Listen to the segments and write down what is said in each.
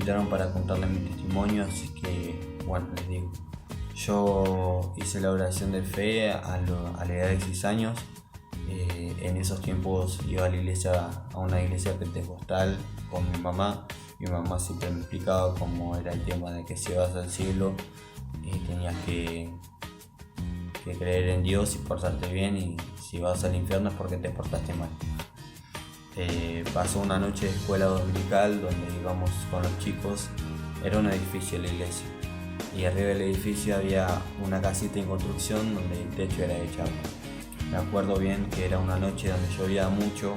invitaron para contarles mi testimonio, así que bueno, les digo. Yo hice la oración de fe a la edad de 6 años. En esos tiempos iba a la iglesia, a una iglesia pentecostal con mi mamá. Mi mamá siempre me explicaba cómo era el tema de que si vas al cielo tenías que creer en Dios y portarte bien, y si vas al infierno es porque te portaste mal. Pasó una noche de escuela dominical donde íbamos con los chicos. Era un edificio la iglesia, y arriba del edificio había una casita en construcción donde el techo era de chapa. Me acuerdo bien que era una noche donde llovía mucho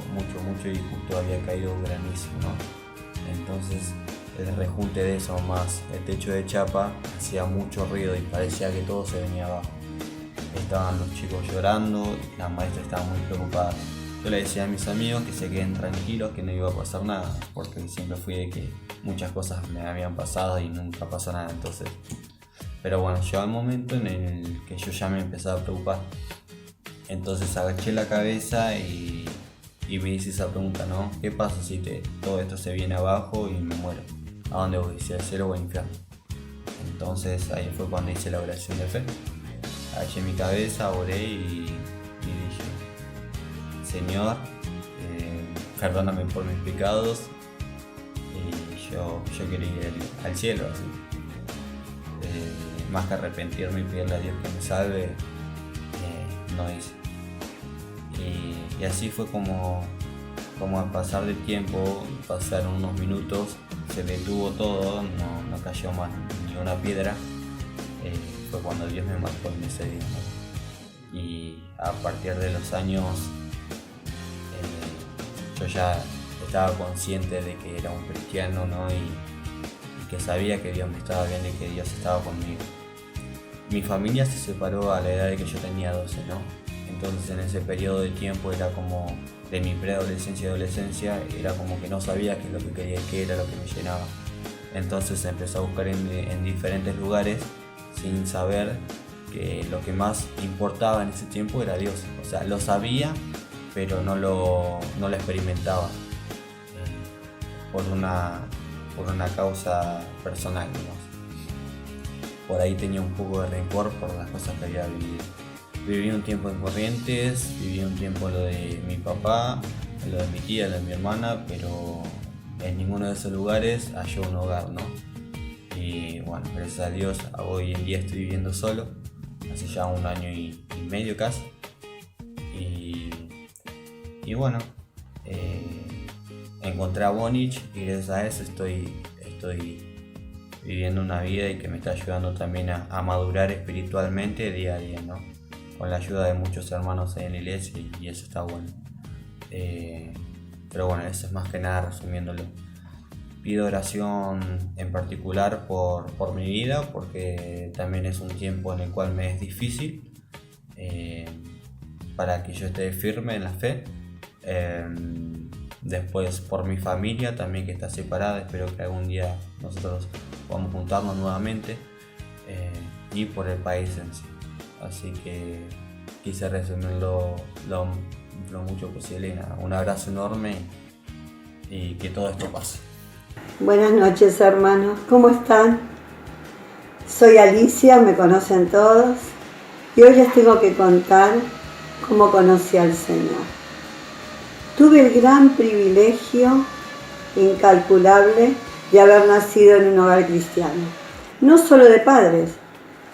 y justo había caído granizo, ¿no? Entonces el rejunte de eso más el techo de chapa hacía mucho ruido y parecía que todo se venía abajo. Estaban los chicos llorando y la maestra estaba muy preocupada. Yo le decía a mis amigos que se queden tranquilos, que no iba a pasar nada, porque siempre fui de que muchas cosas me habían pasado y nunca pasó nada. Entonces, pero bueno, llegó el momento en el que yo ya me empezaba a preocupar. Entonces agaché la cabeza y me hice esa pregunta, ¿no? ¿Qué pasa si todo esto se viene abajo y me muero? ¿A dónde voy? ¿Si al cielo o al infierno? Entonces ahí fue cuando hice la oración de fe. Agaché mi cabeza, oré y dije: Señor, perdóname por mis pecados, y yo quiero ir al cielo, así. Más que arrepentirme y pedirle a Dios que me salve, no hice. Y así fue como al pasar del tiempo, pasaron unos minutos, se detuvo todo, no cayó más ni una piedra. Fue cuando Dios me marcó en ese día, ¿no? Y a partir de los años yo ya estaba consciente de que era un cristiano, ¿no? Y que sabía que Dios me estaba viendo y que Dios estaba conmigo. Mi familia se separó a la edad de que yo tenía 12, ¿no? Entonces en ese periodo de tiempo era como, de mi preadolescencia y adolescencia, era como que no sabía qué es lo que quería, qué era lo que me llenaba. Entonces empecé a buscar en diferentes lugares sin saber que lo que más importaba en ese tiempo era Dios. O sea, lo sabía, pero no lo experimentaba por una causa personal, digamos. Por ahí tenía un poco de rencor por las cosas que había vivido. Viví un tiempo en Corrientes, viví un tiempo lo de mi papá, lo de mi tía, lo de mi hermana, pero en ninguno de esos lugares halló un hogar, ¿no? Y bueno, gracias a Dios hoy en día estoy viviendo solo, hace ya 1 año y medio casi. Y bueno, encontré a Bonich y gracias a eso estoy viviendo una vida y que me está ayudando también a madurar espiritualmente día a día, ¿no? Con la ayuda de muchos hermanos en la iglesia, y eso está bueno. Pero bueno, eso es más que nada resumiéndolo. Pido oración en particular por mi vida, porque también es un tiempo en el cual me es difícil, para que yo esté firme en la fe. Después por mi familia también, que está separada, espero que algún día nosotros podamos juntarnos nuevamente, y por el país en sí. Así que quise resumirlo lo mucho posible. Un abrazo enorme y que todo esto pase. Buenas noches, hermanos, ¿cómo están? Soy Alicia, me conocen todos, y hoy les tengo que contar cómo conocí al Señor. Tuve el gran privilegio incalculable de haber nacido en un hogar cristiano, no solo de padres,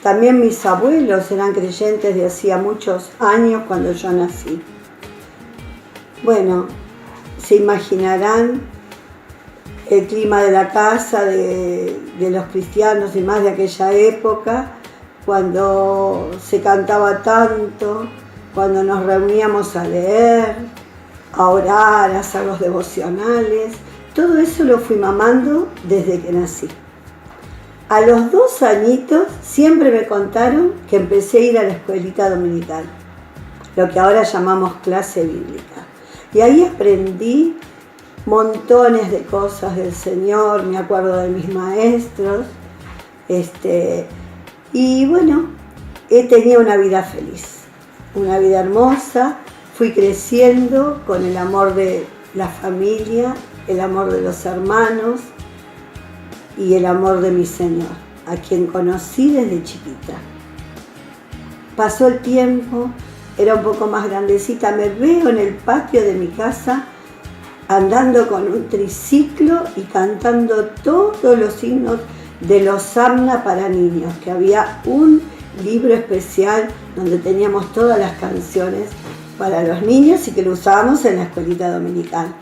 también mis abuelos eran creyentes de hacía muchos años cuando yo nací. Bueno, se imaginarán el clima de la casa de los cristianos y más de aquella época, cuando se cantaba tanto, cuando nos reuníamos a leer, a orar, a hacer los devocionales. Todo eso lo fui mamando desde que nací. A los 2 añitos siempre me contaron que empecé a ir a la escuelita dominical, lo que ahora llamamos clase bíblica. Y ahí aprendí montones de cosas del Señor, me acuerdo de mis maestros, y bueno, he tenido una vida feliz, una vida hermosa. Fui creciendo con el amor de la familia, el amor de los hermanos, y el amor de mi Señor, a quien conocí desde chiquita. Pasó el tiempo, era un poco más grandecita, me veo en el patio de mi casa andando con un triciclo y cantando todos los himnos de los Samna para niños, que había un libro especial donde teníamos todas las canciones para los niños y que lo usábamos en la escuelita dominical.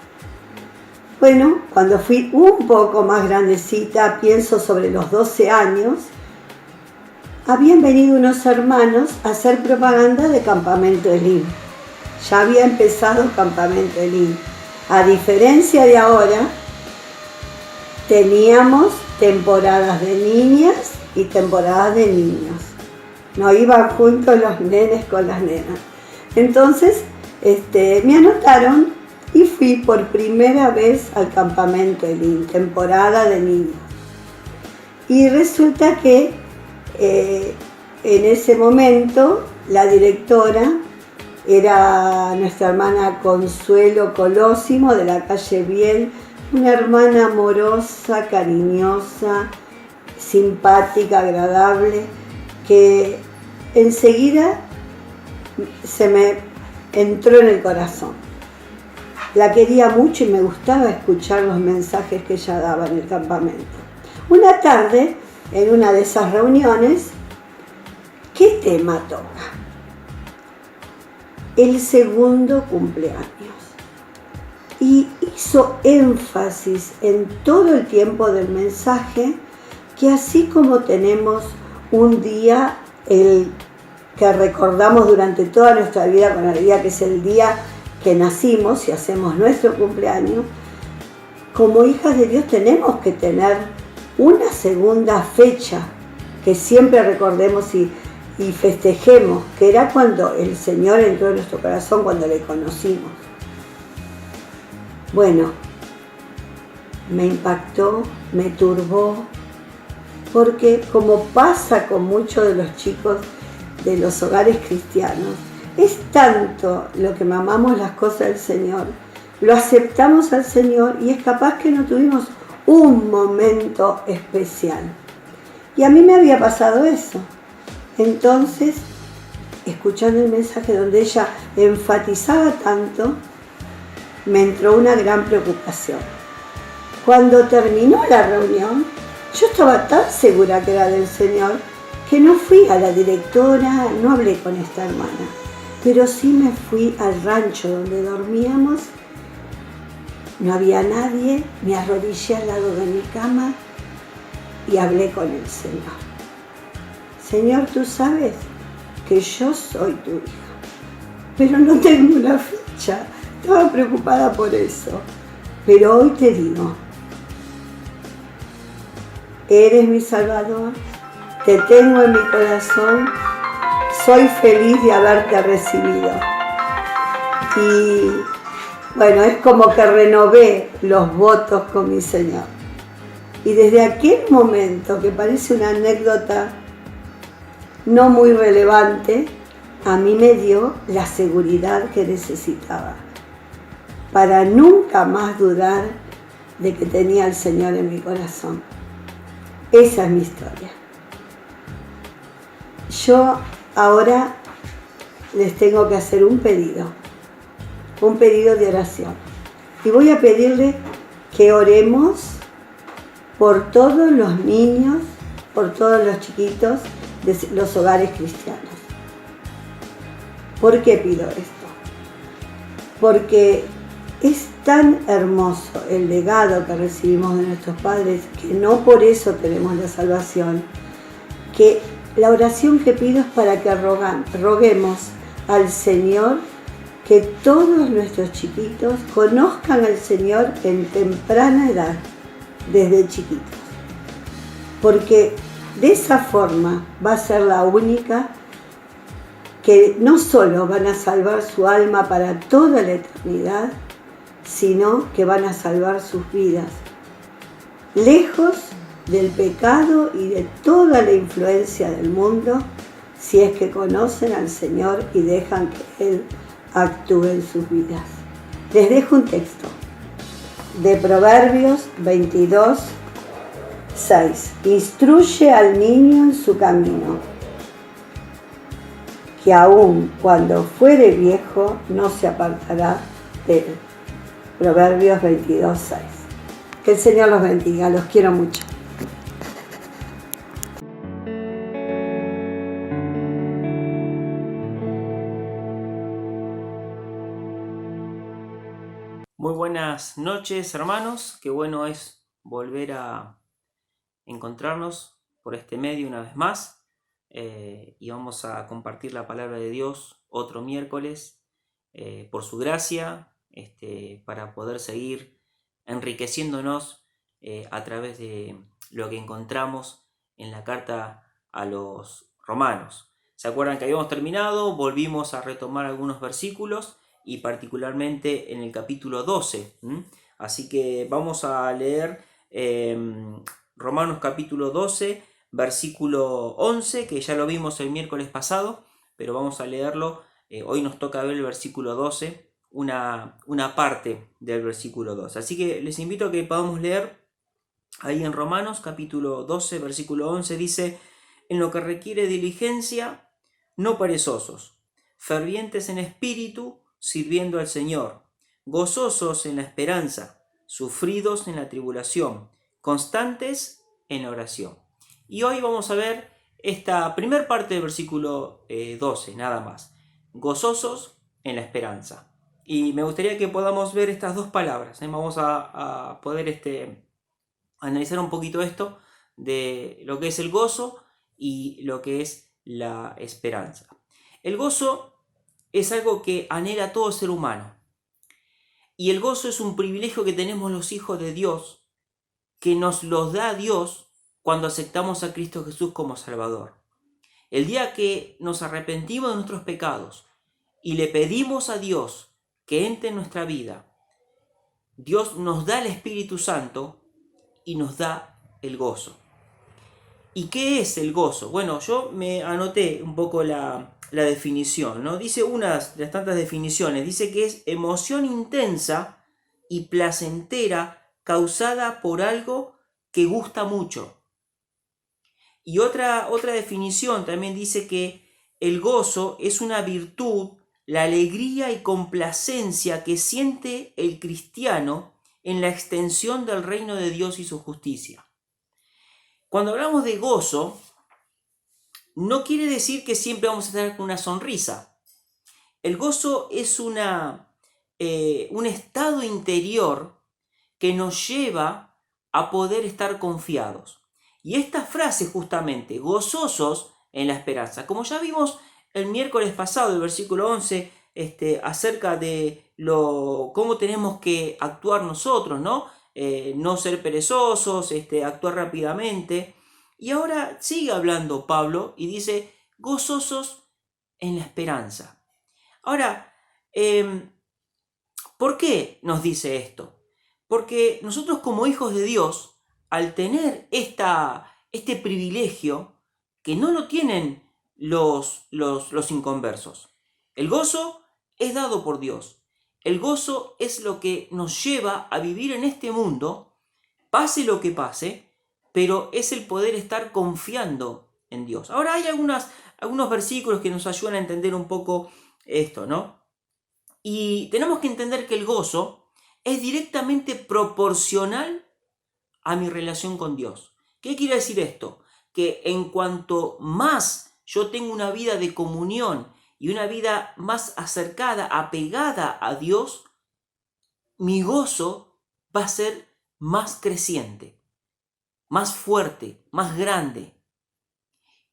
Bueno, cuando fui un poco más grandecita, pienso sobre los 12 años, habían venido unos hermanos a hacer propaganda de Campamento Elim. Ya había empezado Campamento Elim. A diferencia de ahora, teníamos temporadas de niñas y temporadas de niños. No iban juntos los nenes con las nenas. Entonces, me anotaron y fui por primera vez al Campamento Elim, temporada de niños. Y resulta que en ese momento la directora era nuestra hermana Consuelo Colosimo de la calle Biel, una hermana amorosa, cariñosa, simpática, agradable, que enseguida se me entró en el corazón. La quería mucho y me gustaba escuchar los mensajes que ella daba en el campamento. Una tarde, en una de esas reuniones, ¿qué tema toca? El segundo cumpleaños. Y hizo énfasis en todo el tiempo del mensaje que así como tenemos un día el que recordamos durante toda nuestra vida con alegría, que es el día que nacimos y hacemos nuestro cumpleaños, como hijas de Dios tenemos que tener una segunda fecha que siempre recordemos y festejemos, que era cuando el Señor entró en nuestro corazón, cuando le conocimos. Bueno, me impactó, me turbó, porque como pasa con muchos de los chicos de los hogares cristianos, es tanto lo que amamos las cosas del Señor, lo aceptamos al Señor y es capaz que no tuvimos un momento especial. Y a mí me había pasado eso. Entonces, escuchando el mensaje donde ella enfatizaba tanto, me entró una gran preocupación. Cuando terminó la reunión, yo estaba tan segura que era del Señor que no fui a la directora, no hablé con esta hermana, pero sí me fui al rancho donde dormíamos. No había nadie, me arrodillé al lado de mi cama y hablé con el Señor. Señor, tú sabes que yo soy tu hija, pero no tengo una fecha. Estaba preocupada por eso. Pero hoy te digo, eres mi Salvador, te tengo en mi corazón, soy feliz de haberte recibido. Y bueno, es como que renové los votos con mi Señor. Y desde aquel momento, que parece una anécdota no muy relevante, a mí me dio la seguridad que necesitaba para nunca más dudar de que tenía al Señor en mi corazón. Esa es mi historia. Yo ahora les tengo que hacer un pedido de oración. Y voy a pedirle que oremos por todos los niños, por todos los chiquitos de los hogares cristianos. ¿Por qué pido esto? Porque es tan hermoso el legado que recibimos de nuestros padres, que no por eso tenemos la salvación, que la oración que pido es para que roguemos al Señor que todos nuestros chiquitos conozcan al Señor en temprana edad, desde chiquitos. Porque de esa forma va a ser la única que no solo van a salvar su alma para toda la eternidad, sino que van a salvar sus vidas, lejos del pecado y de toda la influencia del mundo, si es que conocen al Señor y dejan que Él actúe en sus vidas. Les dejo un texto de Proverbios 22, 6. Instruye al niño en su camino, que aun cuando fuere viejo no se apartará de él. Proverbios 22:6. Que el Señor los bendiga, los quiero mucho. Muy buenas noches, hermanos. Qué bueno es volver a encontrarnos por este medio una vez más. Y vamos a compartir la palabra de Dios otro miércoles, por su gracia, para poder seguir enriqueciéndonos a través de lo que encontramos en la carta a los romanos. ¿Se acuerdan que habíamos terminado? Volvimos a retomar algunos versículos y particularmente en el capítulo 12. Así que vamos a leer Romanos capítulo 12, versículo 11, que ya lo vimos el miércoles pasado, pero vamos a leerlo. Hoy nos toca ver el versículo 12, una parte del versículo 12. Así que les invito a que podamos leer ahí en Romanos capítulo 12, versículo 11, dice: en lo que requiere diligencia, no perezosos, fervientes en espíritu, sirviendo al Señor, gozosos en la esperanza, sufridos en la tribulación, constantes en la oración. Y hoy vamos a ver esta primer parte del versículo 12, nada más. Gozosos en la esperanza. Y me gustaría que podamos ver estas dos palabras. Vamos a poder analizar un poquito esto de lo que es el gozo y lo que es la esperanza. El gozo es algo que anhela todo ser humano. Y el gozo es un privilegio que tenemos los hijos de Dios, que nos los da Dios cuando aceptamos a Cristo Jesús como Salvador. El día que nos arrepentimos de nuestros pecados y le pedimos a Dios que entre en nuestra vida, Dios nos da el Espíritu Santo y nos da el gozo. ¿Y qué es el gozo? Bueno, yo me anoté un poco la definición, ¿no? Dice unas de las tantas definiciones, dice que es emoción intensa y placentera causada por algo que gusta mucho. Y otra definición también dice que el gozo es una virtud, la alegría y complacencia que siente el cristiano en la extensión del reino de Dios y su justicia. Cuando hablamos de gozo, no quiere decir que siempre vamos a estar con una sonrisa. El gozo es un estado interior que nos lleva a poder estar confiados. Y esta frase justamente, gozosos en la esperanza, como ya vimos el miércoles pasado, el versículo 11, acerca de cómo tenemos que actuar nosotros, ¿no? No ser perezosos, actuar rápidamente. Y ahora sigue hablando Pablo y dice, gozosos en la esperanza. Ahora, ¿por qué nos dice esto? Porque nosotros como hijos de Dios, al tener este privilegio, que no lo tienen los inconversos. El gozo es dado por Dios. El gozo es lo que nos lleva a vivir en este mundo, pase lo que pase, pero es el poder estar confiando en Dios. Ahora hay algunos versículos que nos ayudan a entender un poco esto, ¿no? Y tenemos que entender que el gozo es directamente proporcional a mi relación con Dios. ¿Qué quiere decir esto? Que en cuanto más yo tengo una vida de comunión y una vida más acercada, apegada a Dios, mi gozo va a ser más creciente, más fuerte, más grande.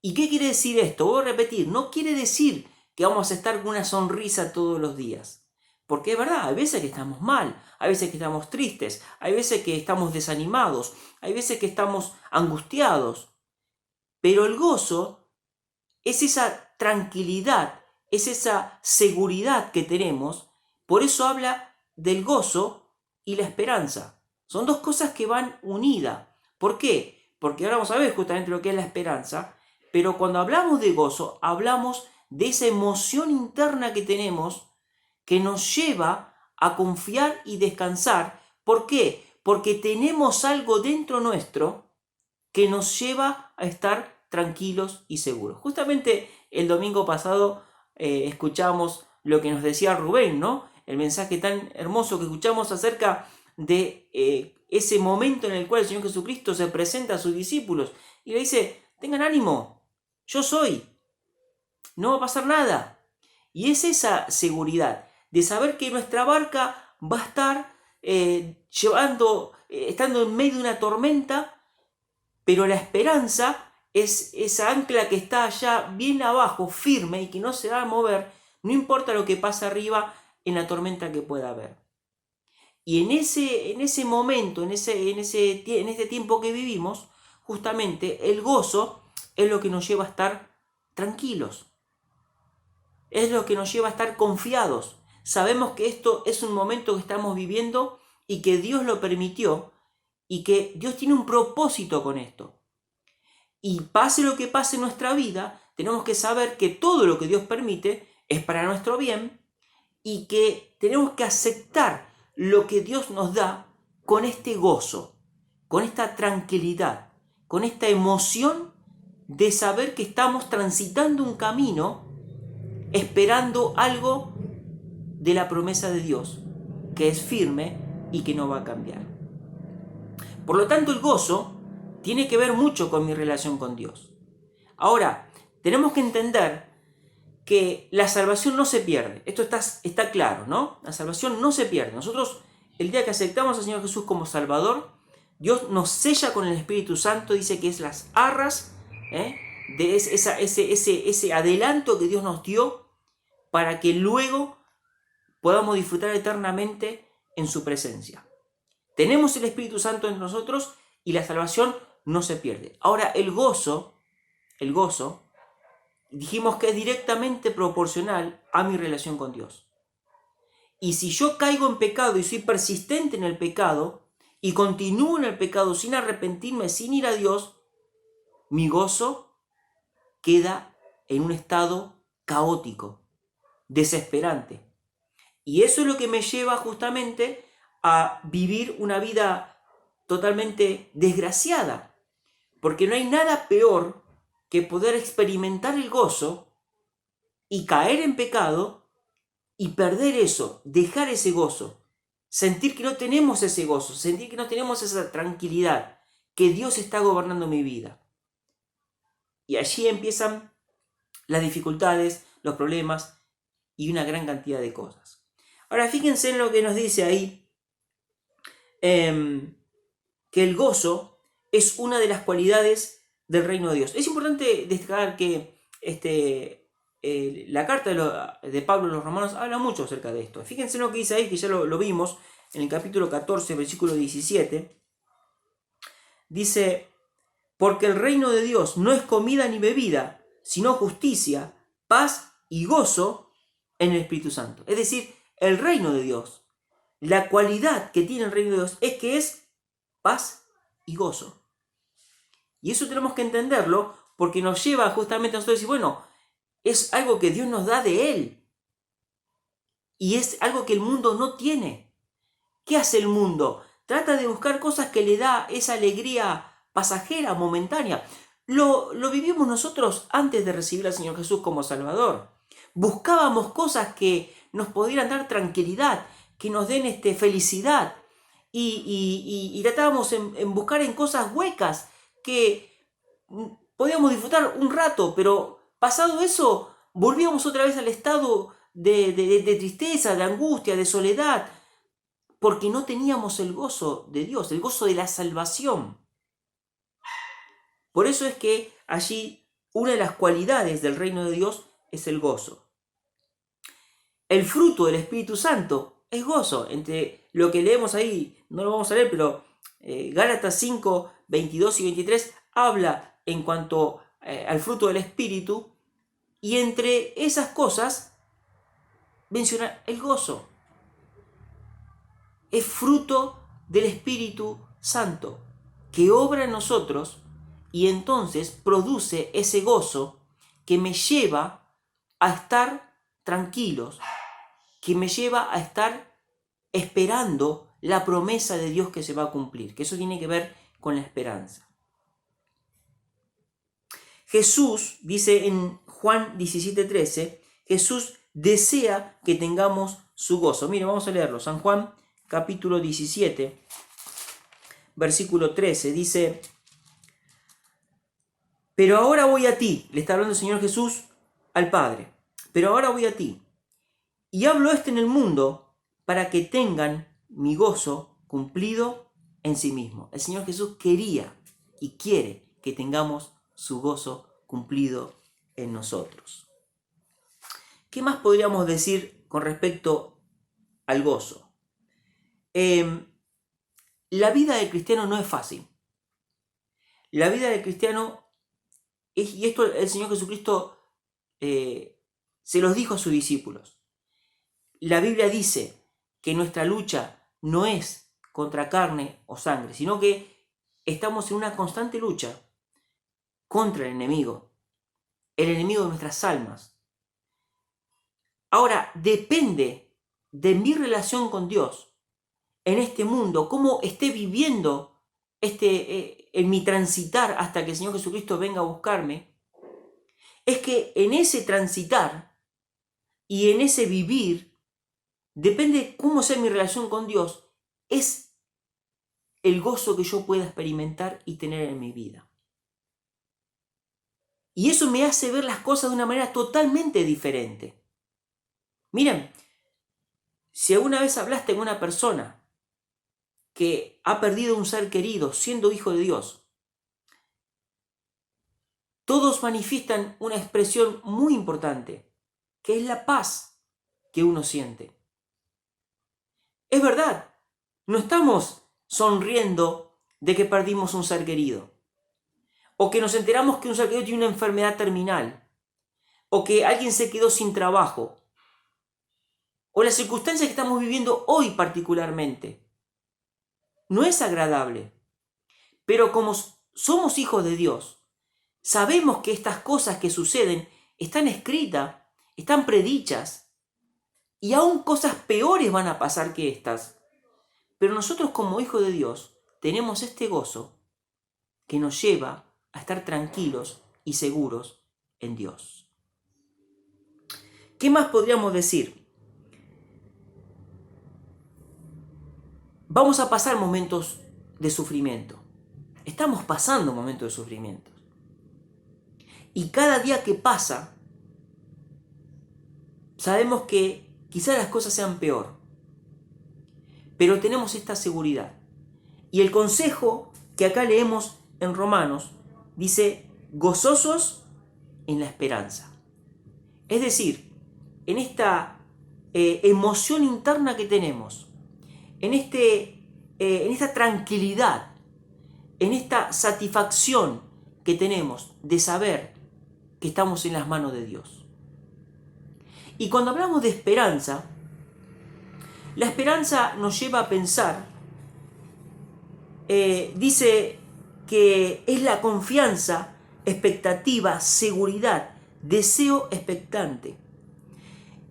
¿Y qué quiere decir esto? Voy a repetir, no quiere decir que vamos a estar con una sonrisa todos los días. Porque es verdad, hay veces que estamos mal, hay veces que estamos tristes, hay veces que estamos desanimados, hay veces que estamos angustiados. Pero el gozo es esa tranquilidad, es esa seguridad que tenemos. Por eso habla del gozo y la esperanza. Son dos cosas que van unidas. ¿Por qué? Porque ahora vamos a ver justamente lo que es la esperanza. Pero cuando hablamos de gozo, hablamos de esa emoción interna que tenemos que nos lleva a confiar y descansar. ¿Por qué? Porque tenemos algo dentro nuestro que nos lleva a estar tranquilos y seguros. Justamente el domingo pasado escuchamos lo que nos decía Rubén, ¿no? El mensaje tan hermoso que escuchamos acerca de ese momento en el cual el Señor Jesucristo se presenta a sus discípulos y le dice: tengan ánimo, yo soy, no va a pasar nada. Y es esa seguridad de saber que nuestra barca va a estar estando en medio de una tormenta, pero la esperanza es esa ancla que está allá bien abajo, firme, y que no se va a mover, no importa lo que pase arriba en la tormenta que pueda haber. Y en ese momento, en este tiempo que vivimos, justamente el gozo es lo que nos lleva a estar tranquilos. Es lo que nos lleva a estar confiados. Sabemos que esto es un momento que estamos viviendo y que Dios lo permitió y que Dios tiene un propósito con esto. Y pase lo que pase en nuestra vida, tenemos que saber que todo lo que Dios permite es para nuestro bien y que tenemos que aceptar lo que Dios nos da con este gozo, con esta tranquilidad, con esta emoción de saber que estamos transitando un camino esperando algo de la promesa de Dios, que es firme y que no va a cambiar. Por lo tanto, el gozo tiene que ver mucho con mi relación con Dios. Ahora, tenemos que entender que la salvación no se pierde. Esto está claro, ¿no? La salvación no se pierde. Nosotros, el día que aceptamos al Señor Jesús como Salvador, Dios nos sella con el Espíritu Santo, dice que es las arras, de ese adelanto que Dios nos dio para que luego podamos disfrutar eternamente en su presencia. Tenemos el Espíritu Santo en nosotros y la salvación no se pierde. Ahora, el gozo, dijimos que es directamente proporcional a mi relación con Dios. Y si yo caigo en pecado y soy persistente en el pecado y continúo en el pecado sin arrepentirme, sin ir a Dios, mi gozo queda en un estado caótico, desesperante. Y eso es lo que me lleva justamente a vivir una vida totalmente desgraciada. Porque no hay nada peor que poder experimentar el gozo y caer en pecado y perder eso, dejar ese gozo, sentir que no tenemos ese gozo, sentir que no tenemos esa tranquilidad, que Dios está gobernando mi vida. Y allí empiezan las dificultades, los problemas y una gran cantidad de cosas. Ahora fíjense en lo que nos dice ahí, que el gozo es una de las cualidades del reino de Dios. Es importante destacar que la carta de Pablo a los romanos habla mucho acerca de esto. Fíjense en lo que dice ahí, que ya lo vimos en el capítulo 14, versículo 17. Dice: porque el reino de Dios no es comida ni bebida, sino justicia, paz y gozo en el Espíritu Santo. Es decir, el reino de Dios, la cualidad que tiene el reino de Dios es que es paz y gozo. Y eso tenemos que entenderlo porque nos lleva justamente a nosotros a decir, bueno, es algo que Dios nos da de Él. Y es algo que el mundo no tiene. ¿Qué hace el mundo? Trata de buscar cosas que le da esa alegría pasajera, momentánea. Lo vivimos nosotros antes de recibir al Señor Jesús como Salvador. Buscábamos cosas que nos pudieran dar tranquilidad, que nos den felicidad. Y tratábamos en buscar en cosas huecas que podíamos disfrutar un rato, pero pasado eso, volvíamos otra vez al estado de tristeza, de angustia, de soledad, porque no teníamos el gozo de Dios, el gozo de la salvación. Por eso es que allí una de las cualidades del reino de Dios es el gozo. El fruto del Espíritu Santo es gozo. Entre lo que leemos ahí, no lo vamos a leer, pero Gálatas 5, 22 y 23 habla en cuanto al fruto del Espíritu, y entre esas cosas menciona el gozo. Es fruto del Espíritu Santo que obra en nosotros y entonces produce ese gozo que me lleva a estar tranquilos, que me lleva a estar esperando la promesa de Dios que se va a cumplir, que eso tiene que ver con la esperanza. Jesús, dice en Juan 17:13, Jesús desea que tengamos su gozo. Mire, vamos a leerlo. San Juan capítulo 17, versículo 13, dice: pero ahora voy a ti, le está hablando el Señor Jesús al Padre, pero ahora voy a ti, y hablo en el mundo para que tengan mi gozo cumplido en sí mismo. El Señor Jesús quería y quiere que tengamos su gozo cumplido en nosotros. ¿Qué más podríamos decir con respecto al gozo? La vida del cristiano no es fácil. La vida del cristiano, y esto el Señor Jesucristo se los dijo a sus discípulos. La Biblia dice que nuestra lucha no es contra carne o sangre, sino que estamos en una constante lucha contra el enemigo de nuestras almas. Ahora, depende de mi relación con Dios en este mundo, cómo esté viviendo en mi transitar hasta que el Señor Jesucristo venga a buscarme, es que en ese transitar y en ese vivir, depende de cómo sea mi relación con Dios, es el gozo que yo pueda experimentar y tener en mi vida. Y eso me hace ver las cosas de una manera totalmente diferente. Miren, si alguna vez hablaste con una persona que ha perdido un ser querido siendo hijo de Dios, todos manifiestan una expresión muy importante, que es la paz que uno siente. Es verdad, no estamos sonriendo de que perdimos un ser querido, o que nos enteramos que un ser querido tiene una enfermedad terminal, o que alguien se quedó sin trabajo, o las circunstancias que estamos viviendo hoy particularmente. No es agradable, pero como somos hijos de Dios, sabemos que estas cosas que suceden están escritas, están predichas, y aún cosas peores van a pasar que estas. Pero nosotros como hijos de Dios tenemos este gozo que nos lleva a estar tranquilos y seguros en Dios. ¿Qué más podríamos decir? Vamos a pasar momentos de sufrimiento. Estamos pasando momentos de sufrimiento. Y cada día que pasa, sabemos que quizás las cosas sean peor. Pero tenemos esta seguridad. Y el consejo que acá leemos en Romanos dice: gozosos en la esperanza. Es decir, en esta emoción interna que tenemos, en esta tranquilidad, en esta satisfacción que tenemos de saber que estamos en las manos de Dios. Y cuando hablamos de esperanza, la esperanza nos lleva a pensar, dice que es la confianza, expectativa, seguridad, deseo expectante.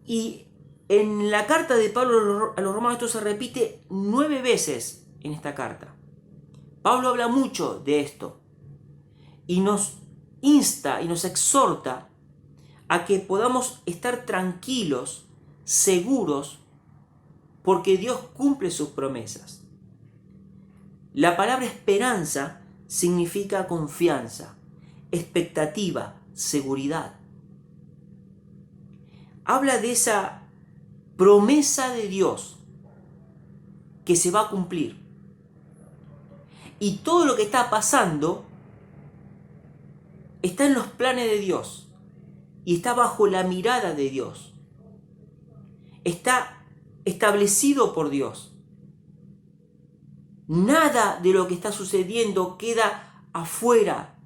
Y en la carta de Pablo a los romanos esto se repite 9 veces en esta carta. Pablo habla mucho de esto y nos insta y nos exhorta a que podamos estar tranquilos, seguros, porque Dios cumple sus promesas. La palabra esperanza significa confianza, expectativa, seguridad. Habla de esa promesa de Dios que se va a cumplir. Y todo lo que está pasando está en los planes de Dios y está bajo la mirada de Dios. Está establecido por Dios. Nada de lo que está sucediendo queda afuera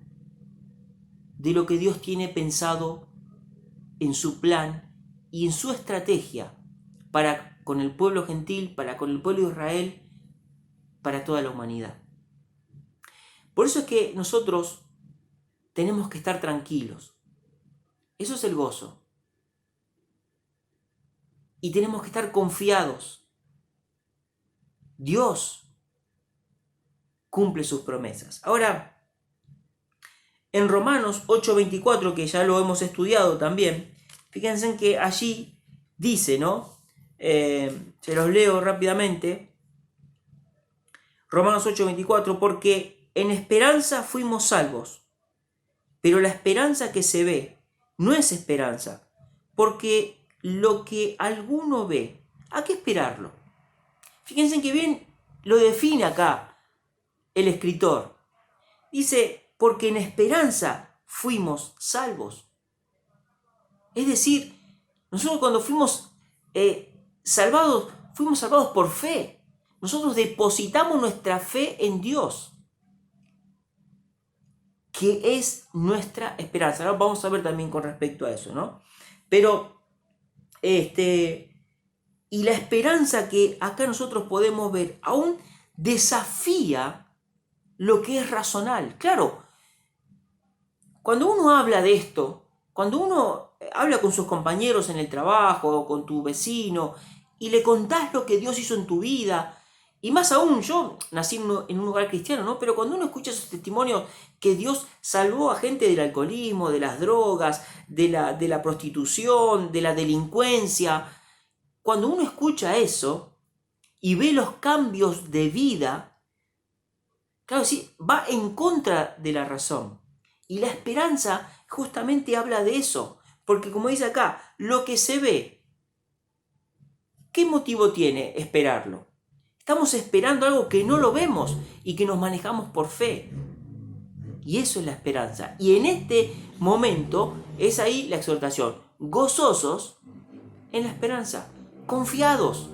de lo que Dios tiene pensado en su plan y en su estrategia para con el pueblo gentil, para con el pueblo de Israel, para toda la humanidad. Por eso es que nosotros tenemos que estar tranquilos. Eso es el gozo. Y tenemos que estar confiados. Dios cumple sus promesas. Ahora, En Romanos 8:24, que ya lo hemos estudiado también, fíjense que allí dice, ¿no? Se los leo rápidamente. Romanos 8:24, porque en esperanza fuimos salvos, pero la esperanza que se ve no es esperanza, porque lo que alguno ve, ¿a qué esperarlo? Fíjense que bien lo define acá el escritor. Dice, porque en esperanza fuimos salvos. Es decir, nosotros cuando fuimos fuimos salvados por fe. Nosotros depositamos nuestra fe en Dios, que es nuestra esperanza. Ahora vamos a ver también con respecto a eso, ¿no? Pero, y la esperanza que acá nosotros podemos ver aún desafía lo que es razonal. Claro, cuando uno habla de esto, cuando uno habla con sus compañeros en el trabajo o con tu vecino y le contás lo que Dios hizo en tu vida, y más aún, yo nací en un lugar cristiano, ¿no? Pero cuando uno escucha esos testimonios que Dios salvó a gente del alcoholismo, de las drogas, de la prostitución, de la delincuencia, cuando uno escucha eso y ve los cambios de vida, claro, sí, va en contra de la razón. Y la esperanza justamente habla de eso, porque como dice acá, lo que se ve, ¿qué motivo tiene esperarlo? Estamos esperando algo que no lo vemos y que nos manejamos por fe. Y eso es la esperanza. Y en este momento es ahí la exhortación. Gozosos en la esperanza, confiados,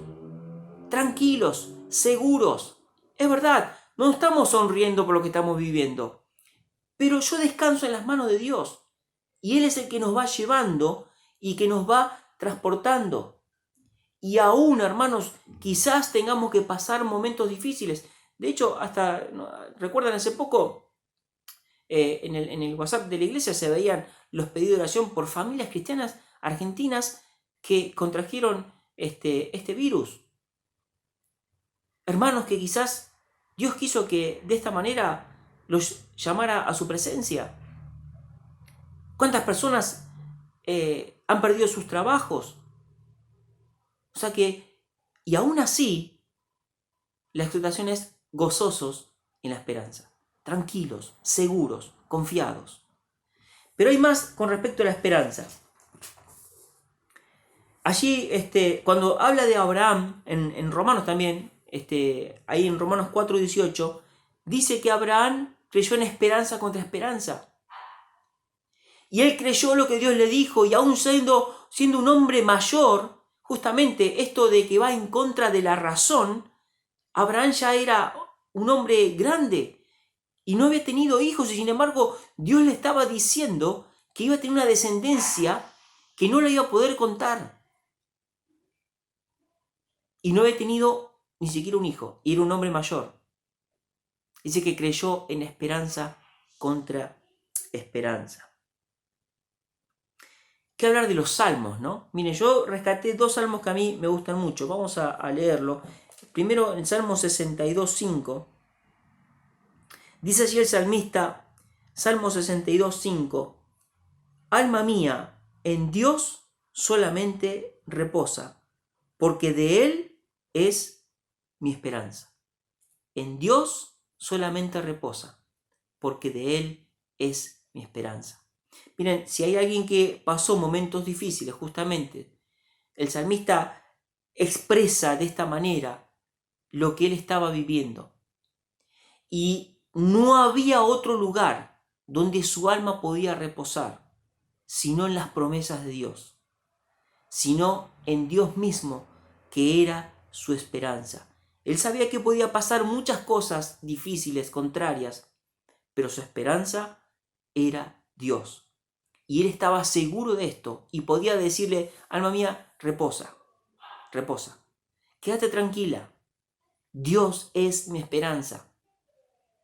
tranquilos, seguros. Es verdad, no estamos sonriendo por lo que estamos viviendo, pero yo descanso en las manos de Dios. Y Él es el que nos va llevando y que nos va transportando. Y aún, hermanos, quizás tengamos que pasar momentos difíciles. De hecho, hasta, ¿recuerdan hace poco? En el WhatsApp de la iglesia se veían los pedidos de oración por familias cristianas argentinas que contrajeron este virus. Hermanos que quizás Dios quiso que de esta manera los llamara a su presencia. ¿Cuántas personas han perdido sus trabajos? O sea que, y aún así, la exhortación es gozosos en la esperanza, tranquilos, seguros, confiados. Pero hay más con respecto a la esperanza. Allí, cuando habla de Abraham, en Romanos también, ahí en Romanos 4:18, dice que Abraham creyó en esperanza contra esperanza. Y él creyó lo que Dios le dijo, y aún siendo un hombre mayor, justamente esto de que va en contra de la razón, Abraham ya era un hombre grande y no había tenido hijos, y sin embargo Dios le estaba diciendo que iba a tener una descendencia que no la iba a poder contar. Y no había tenido ni siquiera un hijo, y era un hombre mayor. Dice que creyó en esperanza contra esperanza. ¿Qué hablar de los salmos, no? Miren, yo rescaté 2 salmos que a mí me gustan mucho. Vamos a leerlo. Primero, el Salmo 62:5. Dice allí el salmista, Salmo 62:5. Alma mía, en Dios solamente reposa, porque de Él es mi esperanza. En Dios solamente reposa, porque de Él es mi esperanza. Miren, si hay alguien que pasó momentos difíciles, justamente, el salmista expresa de esta manera lo que él estaba viviendo. Y no había otro lugar donde su alma podía reposar, sino en las promesas de Dios, sino en Dios mismo, que era su esperanza. Él sabía que podía pasar muchas cosas difíciles, contrarias, pero su esperanza era Dios. Y él estaba seguro de esto y podía decirle, alma mía, reposa, reposa, quédate tranquila, Dios es mi esperanza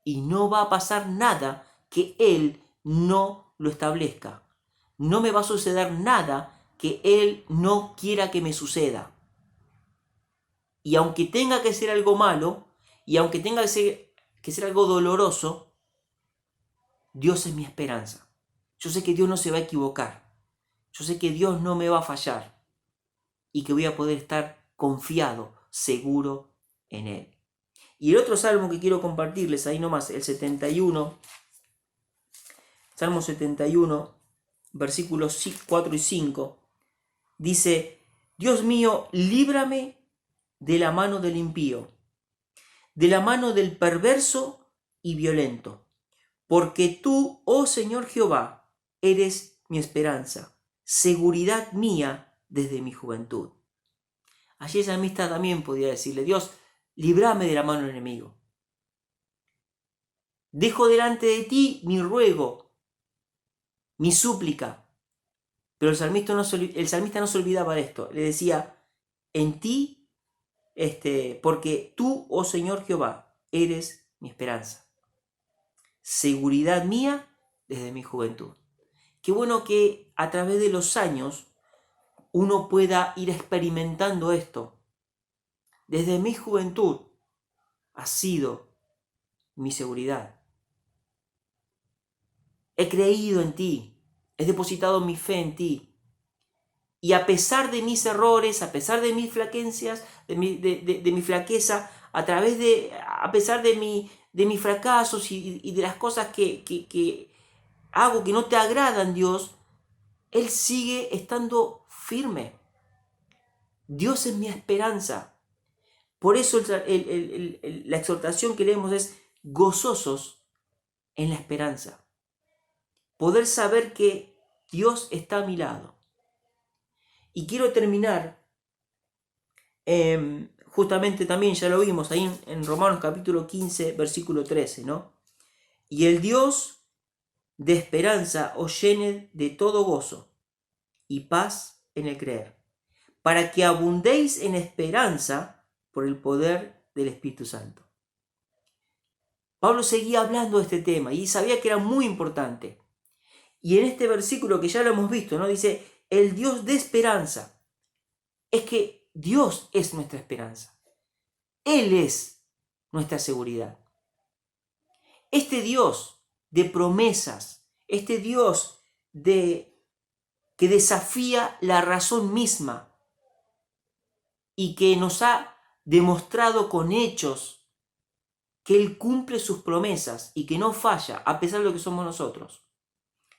y no va a pasar nada que Él no lo establezca. No me va a suceder nada que Él no quiera que me suceda. Y aunque tenga que ser algo malo, y aunque tenga que ser algo doloroso, Dios es mi esperanza. Yo sé que Dios no se va a equivocar. Yo sé que Dios no me va a fallar y que voy a poder estar confiado, seguro en Él. Y el otro salmo que quiero compartirles ahí nomás, el 71, Salmo 71, versículos 4 y 5, dice: Dios mío, líbrame de la mano del impío, de la mano del perverso y violento, porque tú, oh Señor Jehová, eres mi esperanza, seguridad mía desde mi juventud. Allí esa amistad también podía decirle: Dios, líbrame de la mano del enemigo. Dejo delante de ti mi ruego, mi súplica. Pero el salmista no se olvidaba de esto. Le decía: en ti, porque tú, oh Señor Jehová, eres mi esperanza, seguridad mía desde mi juventud. Qué bueno que a través de los años uno pueda ir experimentando esto. Desde mi juventud has sido mi seguridad. He creído en ti, he depositado mi fe en ti. Y a pesar de mis errores, a pesar de mis flaquencias, de mi flaqueza, a pesar de mis fracasos y de las cosas que hago que no te agradan, Dios, Él sigue estando firme. Dios es mi esperanza. Por eso la exhortación que leemos es: gozosos en la esperanza. Poder saber que Dios está a mi lado. Y quiero terminar, justamente también ya lo vimos ahí en Romanos capítulo 15, versículo 13, ¿no? Y el Dios de esperanza os llene de todo gozo y paz en el creer, para que abundéis en esperanza por el poder del Espíritu Santo. Pablo seguía hablando de este tema y sabía que era muy importante. Y en este versículo que ya lo hemos visto, ¿no? Dice: el Dios de esperanza. Es que Dios es nuestra esperanza. Él es nuestra seguridad. Este Dios de promesas, este Dios que desafía la razón misma y que nos ha demostrado con hechos que Él cumple sus promesas y que no falla a pesar de lo que somos nosotros.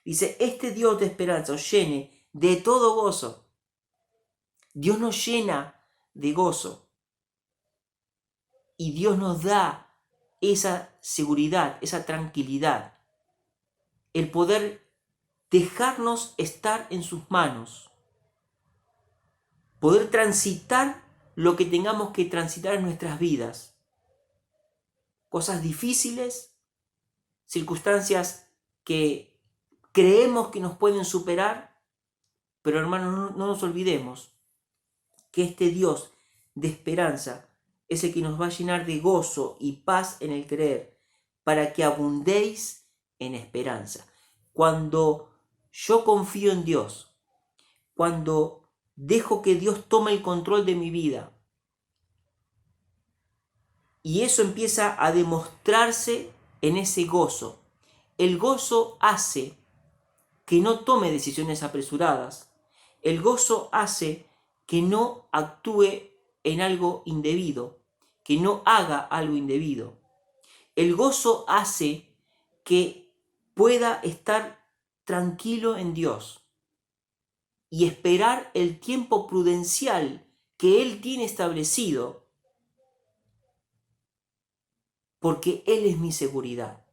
Dice: este Dios de esperanza os llene de todo gozo. Dios nos llena de gozo. Y Dios nos da esa seguridad, esa tranquilidad. El poder dejarnos estar en sus manos. Poder transitar lo que tengamos que transitar en nuestras vidas. Cosas difíciles, circunstancias que creemos que nos pueden superar, pero hermanos, no nos olvidemos que este Dios de esperanza es el que nos va a llenar de gozo y paz en el creer, para que abundéis en esperanza. Cuando yo confío en Dios, cuando dejo que Dios tome el control de mi vida, y eso empieza a demostrarse en ese gozo. El gozo hace que no tome decisiones apresuradas. El gozo hace que no actúe en algo indebido, que no haga algo indebido. El gozo hace que pueda estar tranquilo en Dios y esperar el tiempo prudencial que Él tiene establecido, porque Él es mi seguridad.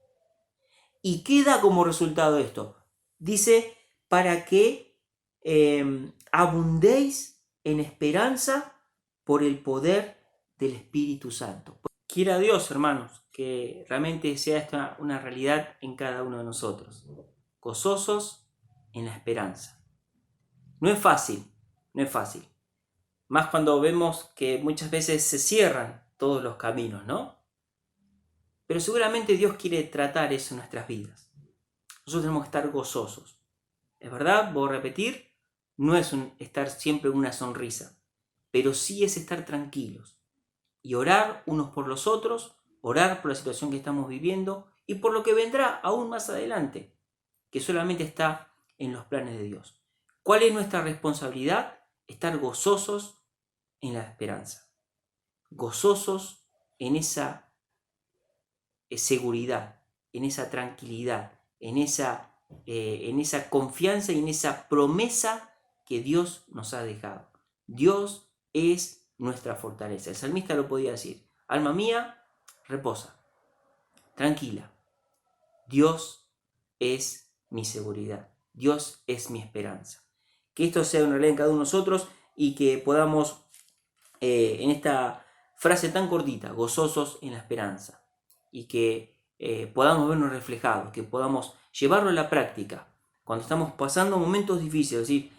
¿Y qué da como resultado esto? Dice: para que abundéis en esperanza por el poder del Espíritu Santo. Quiera Dios, hermanos, que realmente sea esta una realidad en cada uno de nosotros. Gozosos en la esperanza. No es fácil. Más cuando vemos que muchas veces se cierran todos los caminos, ¿no? Pero seguramente Dios quiere tratar eso en nuestras vidas. Nosotros tenemos que estar gozosos. Es verdad, voy a repetir, no es estar siempre en una sonrisa, pero sí es estar tranquilos y orar unos por los otros, orar por la situación que estamos viviendo y por lo que vendrá aún más adelante, que solamente está en los planes de Dios. ¿Cuál es nuestra responsabilidad? Estar gozosos en la esperanza, gozosos en esa seguridad, en esa tranquilidad, en esa confianza y en esa promesa que Dios nos ha dejado. Dios es nuestra fortaleza. El salmista lo podía decir: alma mía, reposa, tranquila. Dios es mi seguridad. Dios es mi esperanza. Que esto sea una realidad en cada uno de nosotros y que podamos, en esta frase tan cortita, gozosos en la esperanza, y que podamos vernos reflejados, que podamos llevarlo a la práctica cuando estamos pasando momentos difíciles. Decir: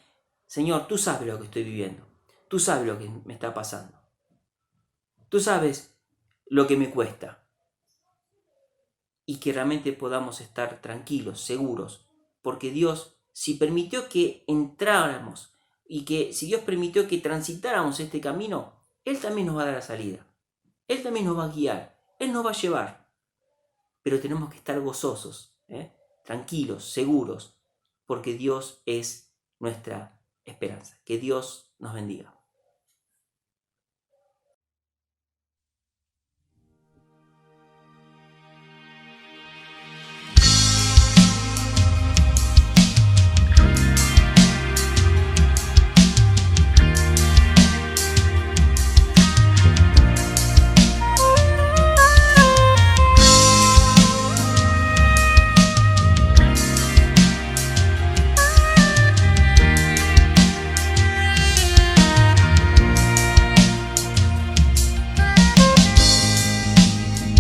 Señor, tú sabes lo que estoy viviendo, tú sabes lo que me está pasando, tú sabes lo que me cuesta, y que realmente podamos estar tranquilos, seguros, porque Dios, si permitió que entráramos y que si Dios permitió que transitáramos este camino, Él también nos va a dar la salida, Él también nos va a guiar, Él nos va a llevar, pero tenemos que estar gozosos, tranquilos, seguros, porque Dios es nuestra esperanza. Que Dios nos bendiga.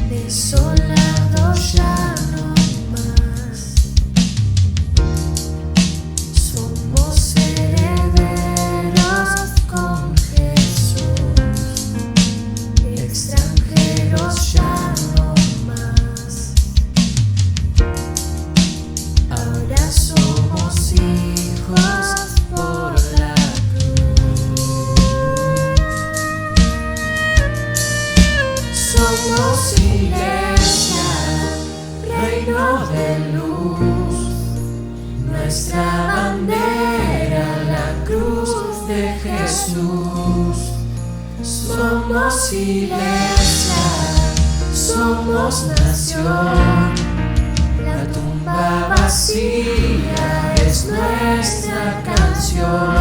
Desolado ya no más, somos herederos con Jesús, extranjeros ya no más, ahora somos hijos por la cruz, somos reino de luz, nuestra bandera, la cruz de Jesús. Somos iglesia, somos nación, la tumba vacía es nuestra canción.